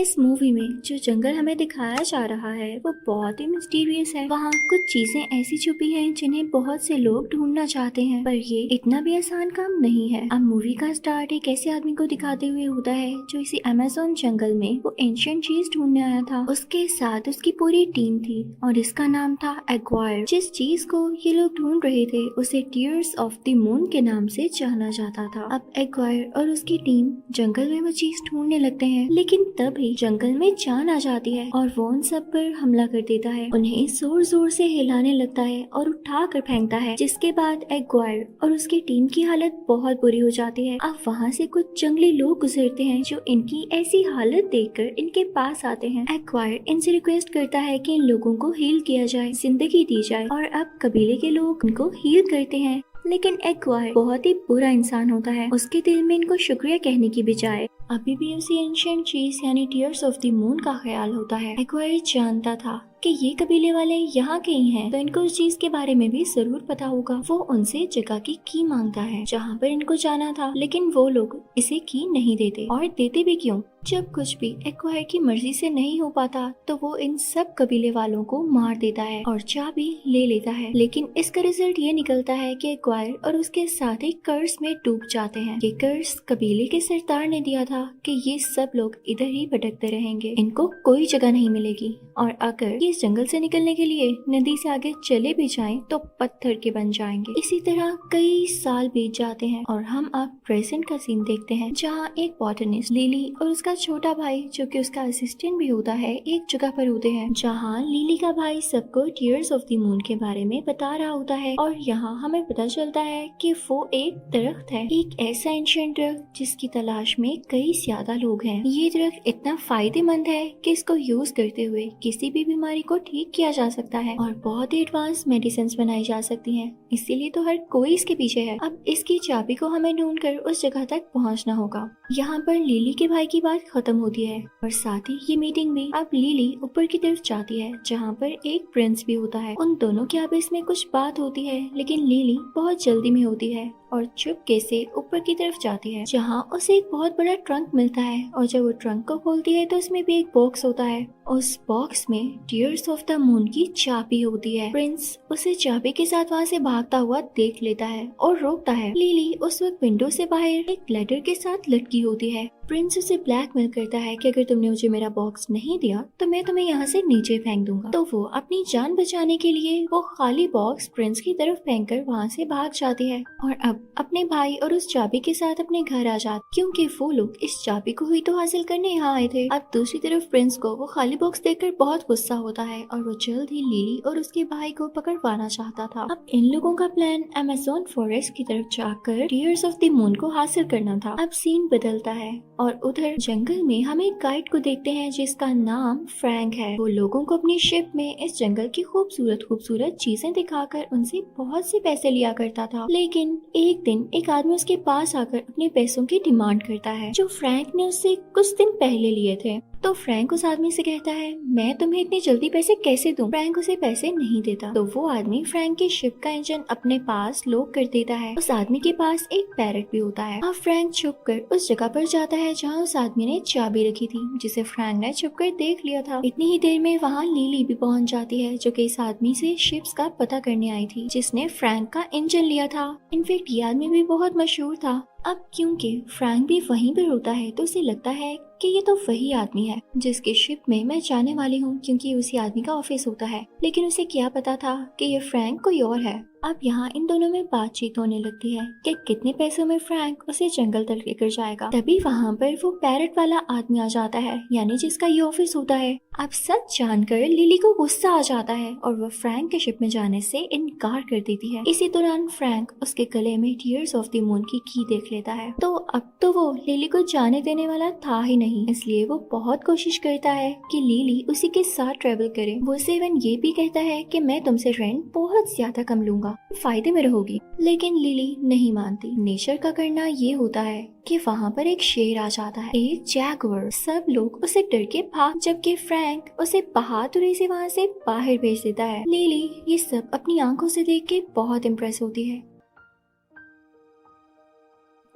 इस मूवी में जो जंगल हमें दिखाया जा रहा है वो बहुत ही मिस्टीरियस है। वहाँ कुछ चीजें ऐसी छुपी हैं जिन्हें बहुत से लोग ढूंढना चाहते हैं, पर ये इतना भी आसान काम नहीं है। अब मूवी का स्टार्ट एक ऐसे आदमी को दिखाते हुए होता है जो इसी अमेज़न जंगल में वो एंशिएंट चीज ढूंढने आया था। उसके साथ उसकी पूरी टीम थी और इसका नाम था एग्वायर। जिस चीज को ये लोग ढूंढ रहे थे उसे टीयर्स ऑफ द मून के नाम से जाना जाता था। अब एग्वायर और उसकी टीम जंगल में वो चीज ढूंढने लगते हैं, लेकिन तभी जंगल में जान आ जाती है और वो उन सब पर हमला कर देता है। उन्हें जोर जोर से हिलाने लगता है और उठा कर फेंकता है, जिसके बाद एग्वायर और उसकी टीम की हालत बहुत बुरी हो जाती है। अब वहाँ से कुछ जंगली लोग गुजरते हैं जो इनकी ऐसी हालत देखकर इनके पास आते हैं। एग्वायर इनसे रिक्वेस्ट करता है कि इन लोगों को हील किया जाए, जिंदगी दी जाए, और अब कबीले के लोग इनको हील करते हैं। लेकिन एग्वायर बहुत ही बुरा इंसान होता है। उसके दिल में इनको शुक्रिया कहने की बजाय अभी भी उसी एंशिएंट चीज यानी टीयर्स ऑफ द मून का ख्याल होता है। एग्वायर जानता था कि ये कबीले वाले यहाँ के ही हैं, तो इनको उस चीज के बारे में भी जरूर पता होगा। वो उनसे जगह की मांगता है जहाँ पर इनको जाना था, लेकिन वो लोग इसे की नहीं देते। और देते भी क्यों? जब कुछ भी एक्वायर की मर्जी से नहीं हो पाता तो वो इन सब कबीले वालों को मार देता है और चाबी ले लेता है। लेकिन इसका रिजल्ट ये निकलता है कि एक्वायर और उसके साथ ही कर्स में डूब जाते हैं। ये कर्स कबीले के सरदार ने दिया था कि ये सब लोग इधर ही भटकते रहेंगे, इनको कोई जगह नहीं मिलेगी, और अगर ये इस जंगल से निकलने के लिए नदी से आगे चले भी जाएं तो पत्थर के बन जाएंगे। इसी तरह कई साल बीत जाते हैं और हम अब प्रेजेंट का सीन देखते हैं, जहाँ एक बॉटनिस्ट लिली और उसका छोटा भाई जो कि उसका असिस्टेंट भी होता है एक जगह पर होते हैं, जहाँ लिली का भाई सबको टीयर्स ऑफ द मून के बारे में बता रहा होता है। और यहाँ हमें पता चलता है कि वो एक दरख्त है, एक ऐसा एंशिएंट दरख्त जिसकी तलाश में कई ज्यादा लोग हैं। ये दरख्त इतना फायदेमंद है कि इसको यूज करते हुए किसी भी बीमारी को ठीक किया जा सकता है और बहुत ही एडवांस मेडिसिन बनाई जा सकती हैं। इसीलिए तो हर कोई इसके पीछे है। अब इसकी चाबी को हमें ढूंढकर उस जगह तक पहुंचना होगा। यहाँ पर लिली के भाई की बात खत्म होती है और साथ ही ये मीटिंग भी। अब लिली ऊपर की तरफ जाती है जहाँ पर एक प्रिंस भी होता है। उन दोनों के आपस में कुछ बात होती है, लेकिन लिली बहुत जल्दी में होती है और चुपके से ऊपर की तरफ जाती है, जहाँ उसे एक बहुत बड़ा ट्रंक मिलता है। और जब वो ट्रंक को खोलती है तो उसमें भी एक बॉक्स होता है। उस बॉक्स में टीयर्स ऑफ द मून की चाबी होती है। प्रिंस उसे चाबी के साथ वहाँ से भागता हुआ देख लेता है और रोकता है। लिली उस वक्त विंडो से बाहर एक लेटर के साथ लटकी होती है। प्रिंस उसे ब्लैकमेल करता है कि अगर तुमने मुझे मेरा बॉक्स नहीं दिया तो मैं तुम्हें यहाँ से नीचे फेंक दूंगा। तो वो अपनी जान बचाने के लिए वो खाली बॉक्स प्रिंस की तरफ फेंककर वहाँ से भाग जाती है और अब अपने भाई और उस चाबी के साथ अपने घर आ जाते, क्योंकि वो लोग इस चाबी को ही तो हासिल करने यहाँ आए थे। अब दूसरी तरफ प्रिंस को वो खाली बॉक्स देखकर बहुत गुस्सा होता है और वो जल्द ही लिली और उसके भाई को पकड़वाना चाहता था। अब इन लोगों का प्लान अमेज़न फॉरेस्ट की तरफ जाकर टीयर्स ऑफ द मून को हासिल करना था। अब सीन बदलता है और उधर जंगल में हम एक गाइड को देखते हैं जिसका नाम फ्रैंक है। वो लोगों को अपनी शिप में इस जंगल की खूबसूरत खूबसूरत चीजें दिखाकर उनसे बहुत से पैसे लिया करता था। लेकिन एक दिन एक आदमी उसके पास आकर अपने पैसों की डिमांड करता है जो फ्रैंक ने उससे कुछ दिन पहले लिए थे। तो फ्रैंक उस आदमी से कहता है, मैं तुम्हें इतनी जल्दी पैसे कैसे दूं? फ्रैंक उसे पैसे नहीं देता। तो वो आदमी फ्रैंक की शिप का इंजन अपने पास लॉक कर देता है। उस आदमी के पास एक पैरट भी होता है। अब फ्रैंक छुपकर उस जगह पर जाता है जहाँ उस आदमी ने चाबी रखी थी, जिसे फ्रैंक ने छुपकर देख लिया था। इतनी ही देर में वहाँ लिली भी पहुँच जाती है, जो कि इस आदमी से शिप्स का पता करने आई थी जिसने फ्रैंक का इंजन लिया था। इनफेक्ट ये आदमी भी बहुत मशहूर था। अब क्योंकि फ्रैंक भी वहीं पर होता है तो उसे लगता है कि ये तो वही आदमी है जिसके शिप में मैं जाने वाली हूँ, क्योंकि उसी आदमी का ऑफिस होता है। लेकिन उसे क्या पता था कि ये फ्रैंक कोई और है। अब यहाँ इन दोनों में बातचीत होने लगती है कि कितने पैसों में फ्रैंक उसे जंगल तक लेकर जाएगा। तभी वहाँ पर वो पैरट वाला आदमी आ जाता है, यानी जिसका ये ऑफिस होता है। अब सच जानकर लिली को गुस्सा आ जाता है और वो फ्रैंक के शिप में जाने से इनकार कर देती है। इसी दौरान फ्रैंक उसके गले में टीयर्स ऑफ द मून की देख लेता है। तो अब तो वो लिली को जाने देने वाला था ही नहीं, इसलिए वो बहुत कोशिश करता है कि लिली उसी के साथ ट्रेवल करे। वो सेवन ये भी कहता है कि मैं तुमसे रेंट बहुत ज्यादा कम लूंगा, फायदे में रहोगी। लेकिन लिली नहीं मानती। नेचर का करना ये होता है कि वहाँ पर एक शेर आ जाता है, एक जैगुआर। सब लोग उसे डर के भाग, जबकि फ्रैंक उसे बहादुरी से वहाँ से बाहर भेज देता है। लिली ये सब अपनी आंखों से देख के बहुत इम्प्रेस होती है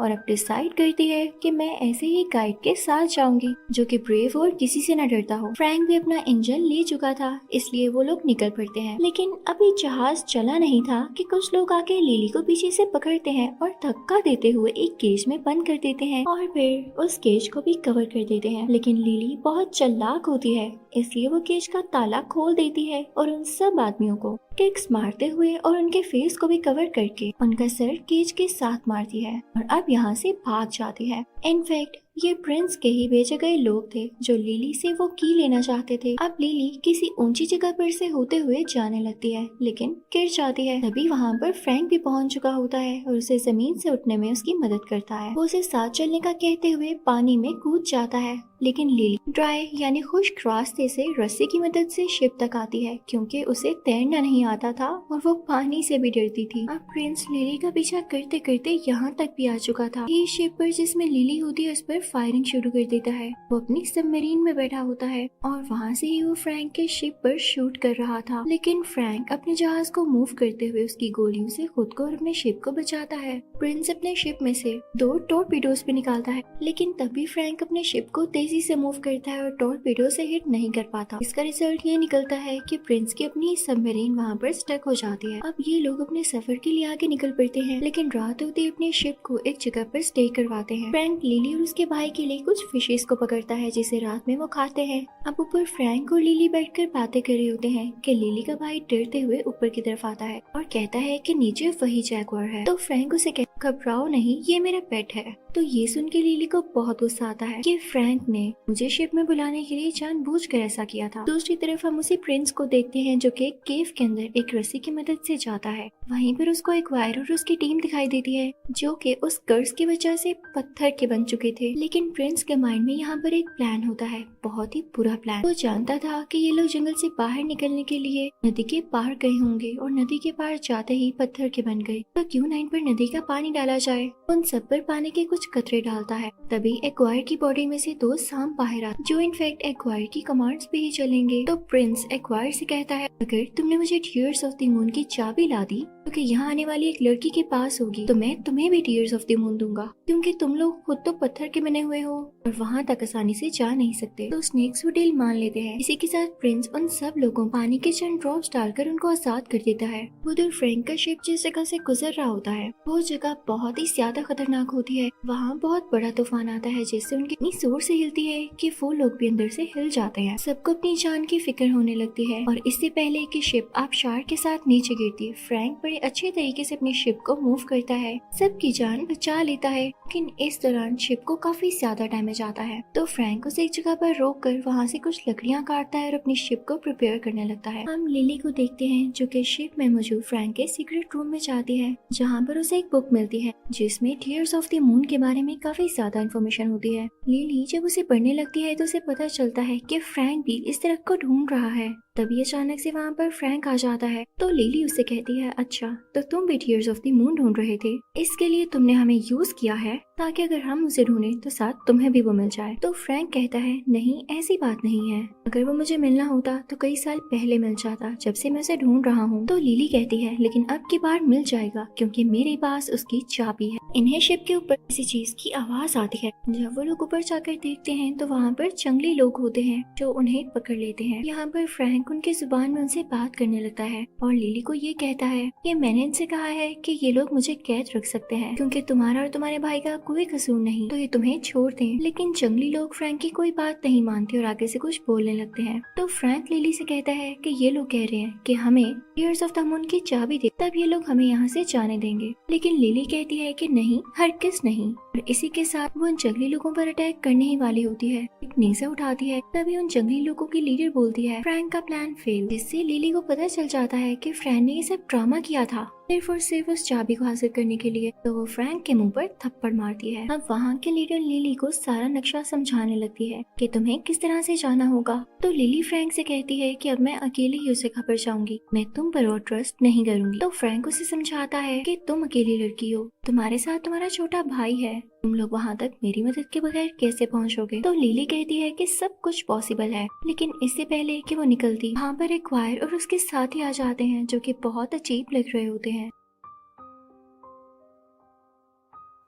और अब डिसाइड करती है कि मैं ऐसे ही गाइड के साथ जाऊंगी जो कि ब्रेव और किसी से न डरता हो। फ्रैंक भी अपना इंजन ले चुका था, इसलिए वो लोग निकल पड़ते हैं। लेकिन अभी जहाज चला नहीं था कि कुछ लोग आके लिली को पीछे से पकड़ते हैं और धक्का देते हुए एक केज में बंद कर देते हैं और फिर उस केज को भी कवर कर देते हैं। लेकिन लिली बहुत चालाक होती है, इसलिए वो केज का ताला खोल देती है और उन सब आदमियों को किक्स मारते हुए और उनके फेस को भी कवर करके उनका सर केज के साथ मारती है और अब यहाँ से भाग जाती है। इनफैक्ट ये प्रिंस के ही भेजे गए लोग थे जो लिली से वो की लेना चाहते थे। अब लिली किसी ऊंची जगह पर से होते हुए जाने लगती है लेकिन गिर जाती है। तभी वहाँ पर फ्रैंक भी पहुँच चुका होता है और उसे जमीन से उठने में उसकी मदद करता है। वो उसे साथ चलने का कहते हुए पानी में कूद जाता है, लेकिन लिली ड्राई यानी खुश्क रास्ते से रस्सी की मदद से शिप तक आती है क्योंकि उसे तैरना नहीं आता था और वो पानी से भी डरती थी। अब प्रिंस लिली का पीछा करते करते यहाँ तक भी आ चुका था। ये शिप पर जिसमें लिली होती है उस पर फायरिंग शुरू कर देता है। वो अपनी सबमरीन में बैठा होता है और वहाँ से ही वो फ्रैंक के शिप पर शूट कर रहा था, लेकिन फ्रैंक अपने जहाज को मूव करते हुए उसकी गोलियों से खुद को और अपने शिप को बचाता है। प्रिंस अपने शिप में से 2 टॉर्पीडोज भी निकालता है, लेकिन तभी फ्रैंक अपने शिप को तेजी से मूव करता है और टॉर्पीडो से हिट नहीं कर पाता। इसका रिजल्ट ये निकलता है कि प्रिंस की अपनी सबमरीन वहाँ पर स्टक हो जाती है। अब ये लोग अपने सफर के लिए आगे निकल पड़ते हैं, लेकिन रात होते अपनी शिप को एक जगह पर स्टे करवाते हैं। फ्रैंक लिली और उसके भाई के लिए कुछ फिशेस को पकड़ता है जिसे रात में वो खाते हैं। अब ऊपर फ्रैंक और लिली बैठकर बातें कर रहे होते हैं कि लिली का भाई डरते हुए ऊपर की तरफ आता है और कहता है कि नीचे वही जैगुआर है। तो फ्रैंक उसे कहता है घबराओ नहीं, ये मेरा पेट है। तो ये सुन के लिली को बहुत गुस्सा आता है कि फ्रैंक ने मुझे शिप में बुलाने के लिए जानबूझकर ऐसा किया था। दूसरी तरफ हम उसी प्रिंस को देखते हैं जो कि एक केव के अंदर एक रस्सी की मदद से जाता है। वहीं पर उसको एक वायर और उसकी टीम दिखाई देती है जो कि उस कर्ज की वजह से पत्थर के बन चुके थे। लेकिन प्रिंस के माइंड में यहाँ पर एक प्लान होता है, बहुत ही बुरा प्लान। वो जानता था कि ये लोग जंगल से बाहर निकलने के लिए नदी के पार गए होंगे और नदी के पार जाते ही पत्थर के बन गए। तो क्यों ना इन पर नदी का पानी डाला जाए। उन सब पर पानी के कुछ कतरे डालता है। तभी एक्वायर की बॉडी में से 2 सांप बाहर आते जो इनफैक्ट एक्वायर की कमांड्स पे ही चलेंगे। तो प्रिंस एक्वायर से कहता है अगर तुमने मुझे टीयर्स ऑफ द मून की चाबी ला दी क्योंकि यहाँ आने वाली एक लड़की के पास होगी तो मैं तुम्हें भी टीयर्स ऑफ द मून दूंगा, क्योंकि तुम लोग खुद तो पत्थर के बने हुए हो और वहाँ तक आसानी से जा नहीं सकते। तो स्नेक्स वो डील मान लेते हैं। इसी के साथ प्रिंस उन सब लोगों पानी के चंद ड्रॉप्स डालकर उनको आजाद कर देता है। उधर फ्रैंक का शिप जिस जगह से गुजर रहा होता है वो जगह बहुत ही ज्यादा खतरनाक होती है। वहाँ बहुत बड़ा तूफान आता है जिससे उनकी इतनी जोर से हिलती है कि वो लोग भी अंदर से हिल जाते हैं। सबको अपनी जान की फिक्र होने लगती है और इससे पहले कि शिप आबशार के साथ नीचे गिरती है फ्रैंक बड़े अच्छे तरीके से अपनी शिप को मूव करता है, सबकी जान बचा लेता है। लेकिन इस दौरान शिप को काफी ज्यादा डैमेज आता है। तो फ्रैंक उसे एक जगह पर रोक कर वहाँ से कुछ लकड़ियाँ काटता है और अपनी शिप को प्रिपेयर करने लगता है। हम लिली को देखते हैं जो कि शिप में मौजूद फ्रैंक के सीक्रेट रूम में जाती है जहाँ पर उसे एक बुक मिलती है जिसमें टीयर्स ऑफ द मून के बारे में काफी ज्यादा इन्फॉर्मेशन होती है। लिली जब उसे पढ़ने लगती है तो उसे पता चलता है कि फ्रैंक भी इस तरह को ढूंढ रहा है। तभी अचानक से वहाँ पर फ्रैंक आ जाता है। तो लिली उससे कहती है अच्छा तो तुम भी टीयर्स ऑफ द मून ढूंढ रहे थे, इसके लिए तुमने हमें यूज किया है ताकि अगर हम उसे ढूंढे तो साथ तुम्हें भी वो मिल जाए। तो फ्रैंक कहता है नहीं ऐसी बात नहीं है, अगर वो मुझे मिलना होता तो कई साल पहले मिल जाता जब से मैं उसे ढूंढ रहा हूँ। तो लिली कहती है लेकिन अब की बार मिल जाएगा क्योंकि मेरे पास उसकी चाबी है। इन्हें शिप के ऊपर किसी चीज की आवाज आती है। जब वो लोग ऊपर जाकर देखते हैं तो वहाँ पर जंगली लोग होते हैं जो उन्हें पकड़ लेते हैं। यहाँ पर फ्रैंक उनकी जुबान में उनसे बात करने लगता है और लिली को ये कहता है कि मैंने इनसे कहा है कि ये लोग मुझे कैद रख सकते हैं क्योंकि तुम्हारा और तुम्हारे भाई का कोई कसूर नहीं, तो ये तुम्हें छोड़ दें। लेकिन जंगली लोग फ्रैंक की कोई बात नहीं मानते और आगे से कुछ बोलने लगते हैं। तो फ्रैंक लिली से कहता है कि ये लोग कह रहे हैं कि हमें टीयर्स ऑफ द मून की चाबी दे तब ये लोग हमें यहाँ से जाने देंगे। लेकिन लिली कहती है कि नहीं हरगिज़ नहीं। और इसी के साथ वो उन जंगली लोगों पर अटैक करने ही वाली होती है। एक नेज़ा उठाती है तभी उन जंगली लोगों की लीडर बोलती है फ्रैंक का प्लान फेल, जिससे लिली को पता चल जाता है कि फ्रैंक ने ये सब ड्रामा किया था सिर्फ और सिर्फ उस चाबी को हासिल करने के लिए। तो वो फ्रैंक के मुंह पर थप्पड़ मारती है। अब वहाँ के लीडर लिली को सारा नक्शा समझाने लगती है कि तुम्हें किस तरह से जाना होगा। तो लिली फ्रैंक से कहती है कि अब मैं अकेले ही उस जगह पर जाऊंगी, मैं तुम पर और ट्रस्ट नहीं करूंगी। तो फ्रैंक उसे समझाता है कि तुम अकेली लड़की हो, तुम्हारे साथ तुम्हारा छोटा भाई है, तुम लोग वहाँ तक मेरी मदद के बगैर कैसे पहुँचोगे। तो लिली कहती है कि सब कुछ पॉसिबल है। लेकिन इससे पहले कि वो निकलती वहाँ पर एक वायर और उसके साथी आ जाते हैं जो कि बहुत अजीब लग रहे होते हैं।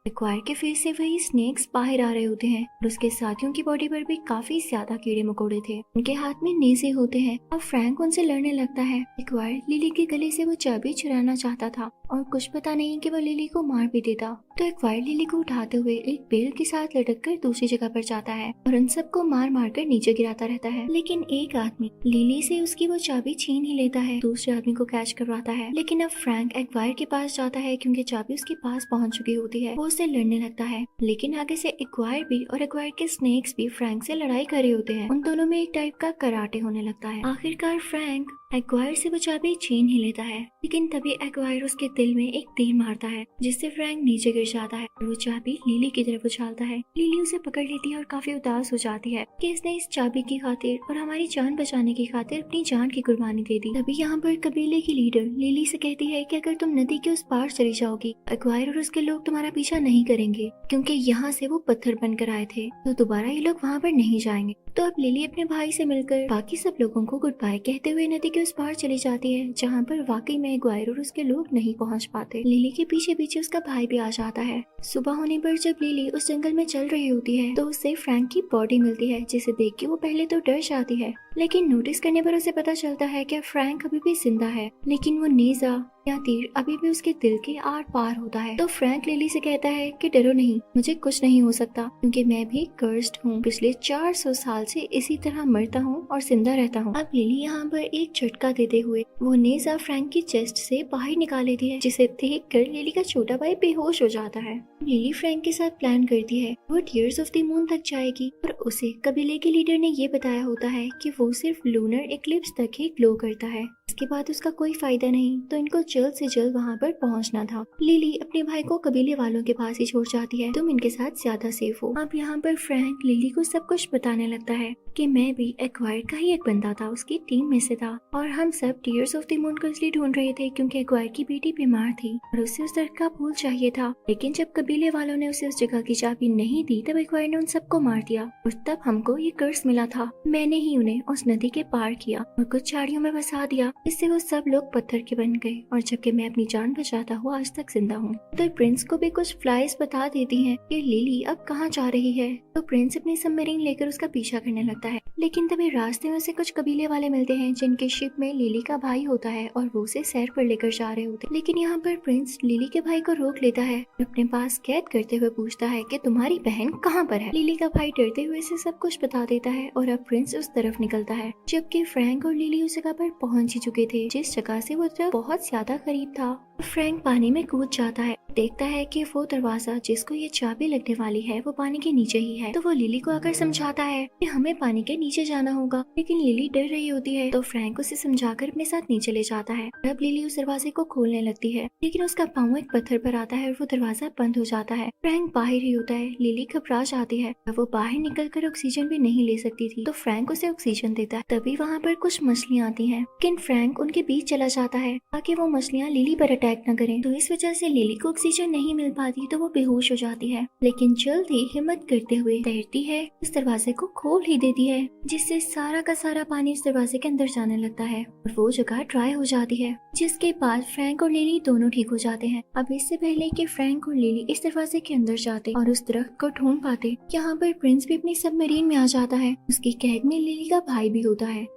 एक्वायर के फेस से वही स्नेक्स बाहर आ रहे होते हैं और उसके साथियों की बॉडी पर भी काफी ज्यादा कीड़े मकोड़े थे। उनके हाथ में नेज़े होते हैं। अब फ्रैंक उनसे लड़ने लगता है। एक्वायर लिली के गले से वो चाबी चुराना चाहता था और कुछ पता नहीं कि वो लिली को मार भी देता। तो एक्वायर लिली को उठाते हुए एक पेड़ के साथ लटक कर दूसरी जगह पर जाता है और उन सबको मार मार कर नीचे गिराता रहता है। लेकिन एक आदमी लिली से उसकी वो चाबी छीन ही लेता है, दूसरे आदमी को कैच करवाता है। लेकिन अब फ्रैंक एक्वायर के पास जाता है क्योंकि चाबी उसके पास पहुंच चुकी होती है। वो उससे लड़ने लगता है, लेकिन आगे से एक्वायर भी और एक्वायर के स्नेक्स भी फ्रैंक से लड़ाई कर रहे होते हैं। उन दोनों में एक टाइप का कराटे होने लगता है। आखिरकार फ्रैंक एक्वायर से वो चाबी छीन ही लेता है, लेकिन तभी एक्वायर उसके दिल में एक तीर मारता है जिससे फ्रैंक नीचे गिर जाता है और वो चाबी लिली की तरफ उछालता है। लिली उसे पकड़ लेती है और काफी उदास हो जाती है कि इसने इस चाबी की खातिर और हमारी जान बचाने की खातिर अपनी जान की कुर्बानी दे दी। तभी यहाँ पर कबीले की लीडर लिली से कहती है कि अगर तुम नदी के उस पार चली जाओगी, एक्वायर और उसके लोग तुम्हारा पीछा नहीं करेंगे क्योंकि यहाँ से वो पत्थर बनकर आए थे, तो दोबारा ये लोग वहाँ पर नहीं जाएंगे। तो अब लिली अपने भाई से मिलकर बाकी सब लोगों को गुड बाय कहते हुए नदी के उस पार चली जाती है, जहाँ पर वाकई में एक्वायर और उसके लोग नहीं पहुँच पाते। लिली के पीछे पीछे उसका भाई भी आ जाता है। सुबह होने पर जब लिली उस जंगल में चल रही होती है तो उसे फ्रैंक की बॉडी मिलती है, जिसे देख के वो पहले तो डर जाती है, लेकिन नोटिस करने पर उसे पता चलता है कि फ्रैंक अभी भी जिंदा है, लेकिन वो नेज़ा या तीर अभी भी उसके दिल के आर पार होता है। तो फ्रैंक लिली से कहता है कि डरो नहीं, मुझे कुछ नहीं हो सकता क्योंकि मैं भी कर्स्ड हूँ। पिछले 400 साल से इसी तरह मरता हूँ और जिंदा रहता हूँ। अब लिली यहाँ पर एक झटका देते हुए वो नेज़ा फ्रैंक की चेस्ट से बाहर निकाल लेती है, जिसे देख कर लिली का छोटा भाई बेहोश हो जाता है। लिली फ्रैंक के साथ प्लान करती है वो टीयर्स ऑफ द मून तक जाएगी और उसे कबीले के लीडर ने ये बताया होता है कि वो सिर्फ लूनर इक्लिप्स तक ही ग्लो करता है, इसके बाद उसका कोई फायदा नहीं, तो इनको जल्द से जल्द वहाँ पर पहुँचना था। लिली अपने भाई को कबीले वालों के पास ही छोड़ जाती है, तुम इनके साथ ज्यादा सेफ हो। अब यहाँ पर फ्रैंक लिली को सब कुछ बताने लगता है कि मैं भी एक्वायर का ही एक बंदा था, उसकी टीम में से था और हम सब टीयर्स ऑफ द मून को इसलिए ढूंढ रहे थे क्योंकि एक्वायर की बेटी बीमार थी और उसे उस दर्द का फूल चाहिए था। लेकिन जब कबीले वालों ने उसे उस जगह की चाबी नहीं दी तब एक्वायर ने उन सबको मार दिया और तब हमको ये कर्स मिला था। मैंने ही उन्हें उस नदी के पार किया और कुछ झाड़ियों में बसा दिया, इससे वो सब लोग पत्थर के बन गए और जबकि मैं अपनी जान बचाता हुआ आज तक जिंदा हूँ। तो प्रिंस को भी कुछ फ्लाइज बता देती हैं कि लिली अब कहाँ जा रही है। तो प्रिंस अपनी सबमरीन लेकर उसका पीछा करने लगता है, लेकिन तभी रास्ते में उसे कुछ कबीले वाले मिलते हैं जिनके शिप में लिली का भाई होता है और वो उसे सैर पर लेकर जा रहे होते हैं। लेकिन यहाँ पर प्रिंस लिली के भाई को रोक लेता है, अपने पास कैद करते हुए पूछता है कि तुम्हारी बहन कहाँ पर है। लिली का भाई डरते हुए इसे सब कुछ बता देता है और अब प्रिंस उस तरफ निकलता है, जबकि फ्रैंक और लिली उस जगह पर पहुँच ही चुके थे जिस जगह से वो बहुत ज्यादा करीब था। फ्रैंक पानी में कूद जाता है, देखता है कि वो दरवाजा जिसको ये चाबी लगने वाली है वो पानी के नीचे ही है। तो वो लिली को आकर समझाता है कि हमें पानी के नीचे जाना होगा, लेकिन लिली डर रही होती है। तो फ्रैंक उसे समझाकर अपने साथ नीचे ले जाता है। अब लिली उस दरवाजे को खोलने लगती है, लेकिन उसका पाँव एक पत्थर पर आता है और वो दरवाजा बंद हो जाता है। फ्रैंक बाहर ही होता है। लिली घबरा जाती है, वो बाहर निकल कर ऑक्सीजन भी नहीं ले सकती थी, तो फ्रैंक उसे ऑक्सीजन देता है। तभी वहाँ पर कुछ मछलियाँ आती है, लेकिन फ्रैंक उनके बीच चला जाता है ताकि वो मछलियाँ लिली पर अटैक न करें। तो इस वजह से लिली को ऑक्सीजन नहीं मिल पाती, तो वो बेहोश हो जाती है, लेकिन जल्द ही हिम्मत करते हुए तैरती है, इस दरवाजे को खोल ही देती है, जिससे सारा का सारा पानी इस दरवाजे के अंदर जाने लगता है और वो जगह ड्राई हो जाती है, जिसके बाद फ्रैंक और लिली दोनों ठीक हो जाते हैं। अब इससे पहले कि फ्रैंक और लिली इस दरवाजे के अंदर जाते और उस दरख्त को ढूंढ पाते, यहाँ पर प्रिंस भी अपनी सबमरीन में आ जाता है। उसकी कैद में लिली का भाई भी होता है।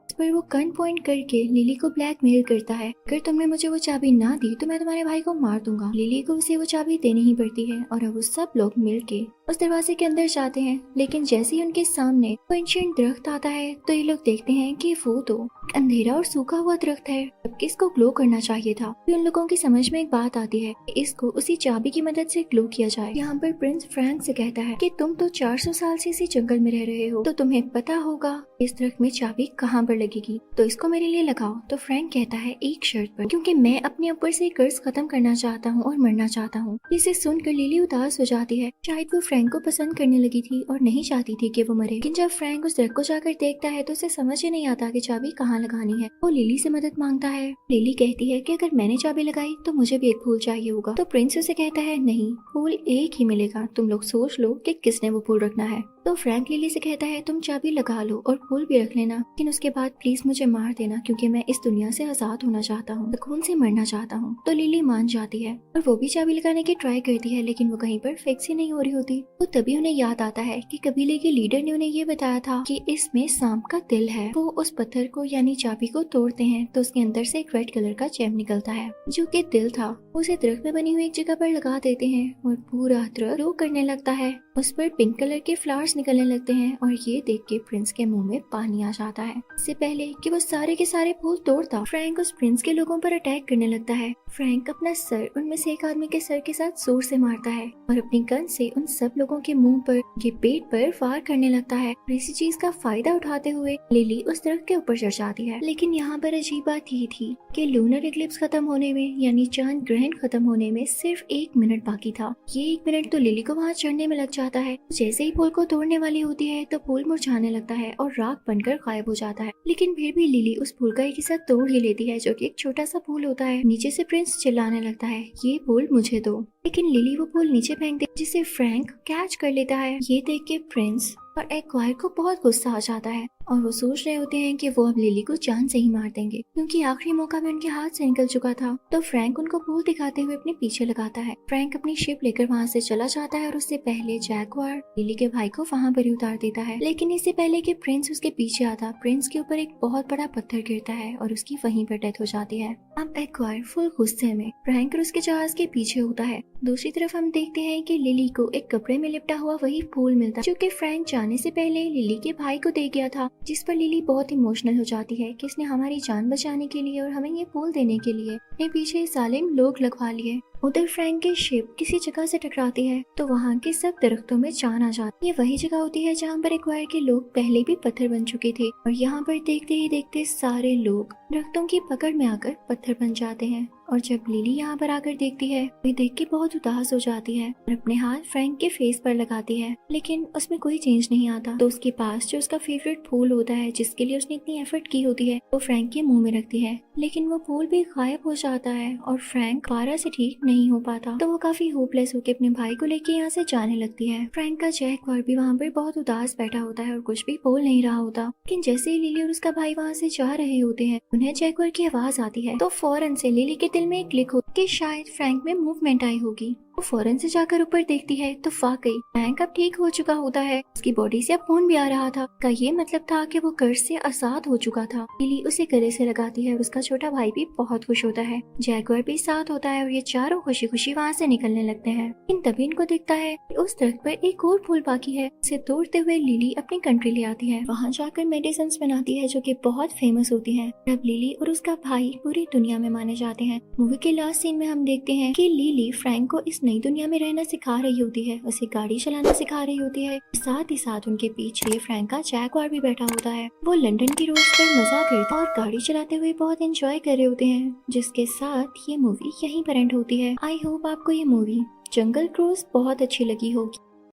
पर वो गन पॉइंट करके लिली को ब्लैकमेल करता है, अगर तुमने मुझे वो चाबी ना दी तो मैं तुम्हारे भाई को मार दूंगा। लिली को उसे वो चाबी देनी ही पड़ती है और अब वो सब लोग मिलके उस दरवाजे के अंदर जाते हैं, लेकिन जैसे ही उनके सामने वो एंशिएंट दरख्त आता है तो ये लोग देखते हैं कि वो तो अंधेरा और सूखा हुआ दरख्त है, जबकि इसको ग्लो करना चाहिए था। फिर उन लोगों की समझ में एक बात आती है कि इसको उसी चाबी की मदद से ग्लो किया जाए। यहाँ पर प्रिंस फ्रैंक से कहता है कि तुम तो 400 साल से इसी जंगल में रह रहे हो, तो तुम्हें पता होगा इस दरख्त में चाबी कहाँ पर लगेगी, तो इसको मेरे लिए लगाओ। तो फ्रैंक कहता है एक शर्त पर, क्योंकि मैं अपने ऊपर से कर्ज खत्म करना चाहता हूँ और मरना चाहता हूँ। इसे सुनकर लिली उदास हो जाती है, शायद वो फ्रैंक को पसंद करने लगी थी और नहीं चाहती थी कि वो मरे। लेकिन जब फ्रैंक उस दरख्त को जाकर देखता है तो उसे समझ ही नहीं आता कि चाबी कहाँ लगानी है। वो लिली से मदद मांगता है। लिली कहती है कि अगर मैंने चाबी लगाई तो मुझे भी एक फूल चाहिए होगा। तो प्रिंस उसे कहता है नहीं, फूल एक ही मिलेगा, तुम लोग सोच लो कि किसने वो फूल रखना है। तो फ्रैंक लिली से कहता है तुम चाबी लगा लो और फूल भी रख लेना, लेकिन उसके बाद प्लीज मुझे मार देना क्योंकि मैं इस दुनिया से आजाद होना चाहता हूँ, सुकून से मरना चाहता हूँ। तो लिली मान जाती है और वो भी चाबी लगाने की ट्राई करती है, लेकिन वो कहीं पर फिक्स ही नहीं हो रही होती। तो तभी उन्हें याद आता है कि कबीले के लीडर ने उन्हें ये बताया था कि इसमें सांप का दिल है। वो उस पत्थर को यानी चाबी को तोड़ते हैं तो उसके अंदर से एक रेड कलर का जेम निकलता है जो कि दिल था। उसे दरख्त में बनी हुई एक जगह पर लगा देते हैं और पूरा दरख्त ग्लो करने लगता है। उस पर पिंक कलर के फ्लावर्स निकलने लगते हैं और ये देख के प्रिंस के मुंह में पानी आ जाता है। इससे पहले कि वो सारे के सारे फूल तोड़ता, फ्रैंक उस प्रिंस के लोगों पर अटैक करने लगता है। फ्रैंक अपना सर उनमें से एक आदमी के सर के साथ जोर से मारता है और अपनी गन से उन सब लोगों के मुंह पर, उनके पेट पर फायर करने लगता है। इसी चीज का फायदा उठाते हुए लिली उस दरख्त के ऊपर चढ़ जाती है। लेकिन यहाँ पर अजीब बात ये थी कि लूनर इक्लिप्स खत्म होने में यानी चांद ग्रहण खत्म होने में सिर्फ 1 मिनट बाकी था। ये 1 मिनट तो लिली को वहाँ चढ़ने में लग जाता है। जैसे ही फूल को तोड़ने वाली होती है तो फूल मुरझाने लगता है और राख बनकर गायब हो जाता है। लेकिन फिर भी लिली उस फूल का एक हिस्सा तोड़ ही लेती है जो कि एक छोटा सा फूल होता है। नीचे से प्रिंस चिल्लाने लगता है ये फूल मुझे दो, लेकिन लिली वो फूल नीचे फेंक दे जिसे फ्रैंक कैच कर लेता है। ये देख के प्रिंस और एक्वायर को बहुत गुस्सा आ जाता है और वो सोच रहे होते हैं कि वो अब लिली को जान से ही मार देंगे क्योंकि आखिरी मौका भी उनके हाथ से निकल चुका था। तो फ्रैंक उनको फूल दिखाते हुए अपने पीछे लगाता है। फ्रैंक अपनी शिप लेकर वहाँ से चला जाता है और उससे पहले जैगवार लिली के भाई को वहाँ पर ही उतार देता है। लेकिन इससे पहले कि प्रिंस उसके पीछे आता, प्रिंस के ऊपर एक बहुत बड़ा पत्थर गिरता है और उसकी वहीं पर डेथ हो जाती है। अब एक्वायर फुल गुस्से में फ्रैंक और उसके जहाज के पीछे होता है। दूसरी तरफ हम देखते हैं कि लिली को एक कपड़े में लिपटा हुआ वही फूल मिलता है जो कि फ्रैंक जाने से पहले लिली के भाई को दे गया था, जिस पर लिली बहुत इमोशनल हो जाती है कि इसने हमारी जान बचाने के लिए और हमें ये फूल देने के लिए अपने पीछे जालिम लोग लगवा लिए। उधर फ्रैंक की शिप किसी जगह से टकराती है तो वहाँ के सब दरख्तों में जान आ जाती है। ये वही जगह होती है जहाँ पर एक्वायर के लोग पहले भी पत्थर बन चुके थे और यहाँ पर देखते ही देखते सारे लोग दरख्तों की पकड़ में आकर पत्थर बन जाते हैं। और जब लिली यहाँ पर आकर देखती है वे देख के बहुत उदास हो जाती है और अपने हाथ फ्रैंक के फेस पर लगाती है, लेकिन उसमें कोई चेंज नहीं आता। तो उसके पास जो उसका फेवरेट फूल होता है जिसके लिए उसने इतनी एफर्ट की होती है वो फ्रैंक के मुंह में रखती है, लेकिन वो फूल भी गायब हो जाता है और फ्रैंक दोबारा से ठीक नहीं हो पाता। तो वो काफी होपलेस होकर अपने भाई को लेके यहाँ से जाने लगती है। फ्रैंक का जैगवार भी वहाँ पर बहुत उदास बैठा होता है और कुछ भी बोल नहीं रहा होता। लेकिन जैसे ही लिली और उसका भाई वहाँ से जा रहे होते हैं उन्हें जैगवार की आवाज आती है। तो फौरन से लिली के दिल में एक क्लिक हो कि शायद फ्रैंक में मूवमेंट आई होगी। वो फौरन से जाकर ऊपर देखती है तो वाकई फ्रैंक अब ठीक हो चुका होता है। उसकी बॉडी से अब खून भी आ रहा था। का ये मतलब था कि वो कर्ज से आजाद हो चुका था। लिली उसे गले से लगाती है और उसका छोटा भाई भी बहुत खुश होता है। जैगवार भी साथ होता है और ये चारों खुशी खुशी वहाँ से निकलने लगते हैं। लेकिन तभी इनको दिखता है कि उस दरख्त पर एक और फूल बाकी है। उसे तोड़ते हुए लिली अपनी कंट्री ले आती है। वहाँ जाकर मेडिसिन बनाती है जो कि बहुत फेमस होती है। अब लिली और उसका भाई पूरी दुनिया में माने जाते हैं। मूवी के लास्ट सीन में हम देखते हैं कि लिली फ्रैंक को इस नई दुनिया में रहना सिखा रही होती है, उसे गाड़ी चलाना सिखा रही होती है। साथ ही साथ उनके पीछे फ्रैंक का जैगवार भी बैठा होता है। वो लंदन की रोड पर मजा करते और गाड़ी चलाते हुए बहुत एंजॉय कर रहे होते हैं, जिसके साथ ये मूवी यहीं पर एंड होती है। आई होप आपको ये मूवी जंगल क्रूज बहुत अच्छी लगी होगी।